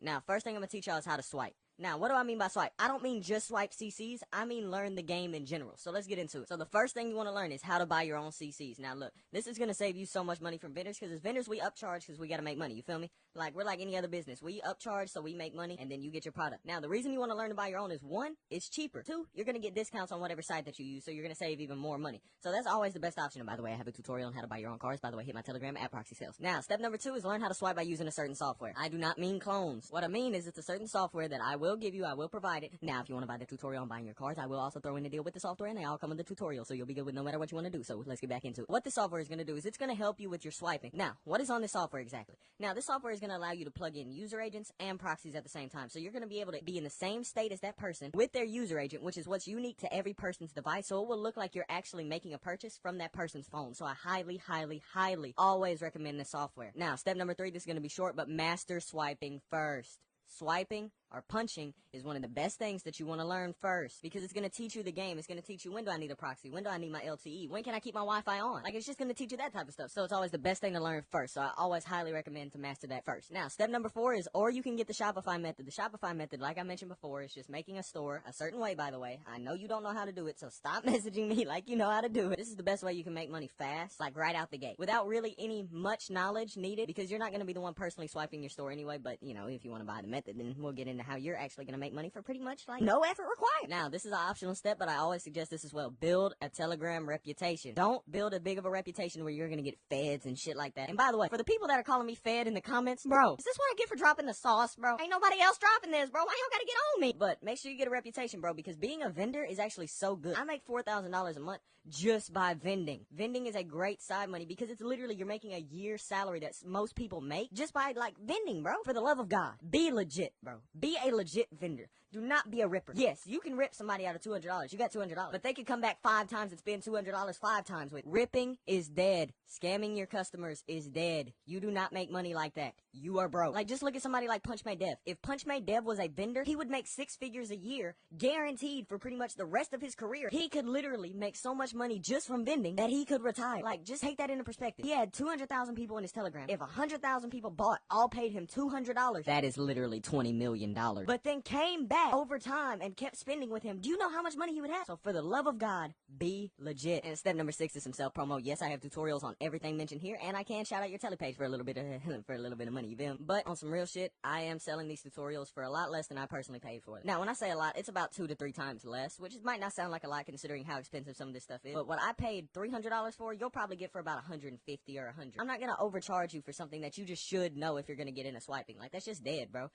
Now, first thing I'm gonna teach y'all is how to swipe. Now, what do I mean by swipe? I don't mean just swipe CCs. I mean learn the game in general. So let's get into it. So the first thing you want to learn is how to buy your own CCs. Now look, this is going to save you so much money from vendors, because as vendors, we upcharge because we got to make money. You feel me? Like, we're like any other business. We upcharge so we make money, and then you get your product. Now, the reason you want to learn to buy your own is, one, it's cheaper. Two, you're going to get discounts on whatever site that you use, so you're going to save even more money. So that's always the best option. And by the way, I have a tutorial on how to buy your own cards. By the way, hit my Telegram at Proxy Sales. Now, step number 2 is learn how to swipe by using a certain software. I do not mean clones. What I mean is it's a certain software that I will give you. I will provide it. Now, if you want to buy the tutorial on buying your cards, I will also throw in a deal with the software, and they all come with the tutorial, so you'll be good with no matter what you want to do. So let's get back into it. What this software is going to do is it's going to help you with your swiping. Now, what is on this software exactly? Now, this software is going to allow you to plug in user agents and proxies at the same time. So you're going to be able to be in the same state as that person with their user agent, which is what's unique to every person's device. So it will look like you're actually making a purchase from that person's phone. So I highly, highly, highly always recommend this software. Now, step number 3, this is going to be short, but master swiping first. Swiping or punching is one of the best things that you want to learn first, because it's going to teach you the game. It's going to teach you, when do I need a proxy? When do I need my LTE? When can I keep my Wi-Fi on? Like, it's just going to teach you that type of stuff. So it's always the best thing to learn first. So I always highly recommend to master that first. Now, step number 4 is, or you can get the Shopify method. The Shopify method, like I mentioned before, is just making a store a certain way, by the way. I know you don't know how to do it, so stop messaging me like you know how to do it. This is the best way you can make money fast, like right out the gate, without really any much knowledge needed, because you're not going to be the one personally swiping your store anyway. But, you know, if you want to buy the method, then we'll get into how you're actually going to make money for pretty much like no effort required. Now, this is an optional step, but I always suggest this as well. Build a Telegram reputation. Don't build a big of a reputation where you're going to get feds and shit like that. And by the way, for the people that are calling me fed in the comments, bro, is this what I get for dropping the sauce, bro? Ain't nobody else dropping this, bro. Why y'all gotta get on me? But make sure you get a reputation, bro, because being a vendor is actually so good. I make $4,000 a month just by vending. Vending is a great side money because it's literally, you're making a year's salary that most people make just by like vending, bro. For the love of God, be legit, bro. Be a legit vendor. Do not be a ripper. Yes, you can rip somebody out of $200. You got $200, but they could come back 5 times and spend $200 5 times with. Ripping is dead. Scamming your customers is dead. You do not make money like that. You are broke. Like, just look at somebody like Punchmade Dev. If Punchmade Dev was a vendor, he would make 6 figures a year, guaranteed for pretty much the rest of his career. He could literally make so much money just from vending that he could retire. Like, just take that into perspective. He had 200,000 people in his Telegram. If 100,000 people bought, all paid him $200, that is literally $20 million. But then came back over time and kept spending with him. Do you know how much money he would have? So for the love of God, be legit. And step number 6 is some self-promo. Yes, I have tutorials on everything mentioned here, and I can shout out your telepage for a little bit of money, you feel me? But on some real shit, I am selling these tutorials for a lot less than I personally paid for it. Now, when I say a lot, it's about 2 to 3 times less, which might not sound like a lot considering how expensive some of this stuff is. But what I paid $300 for, you'll probably get for about $150 or $100. I'm not gonna overcharge you for something that you just should know if you're gonna get into swiping. Like, that's just dead, bro.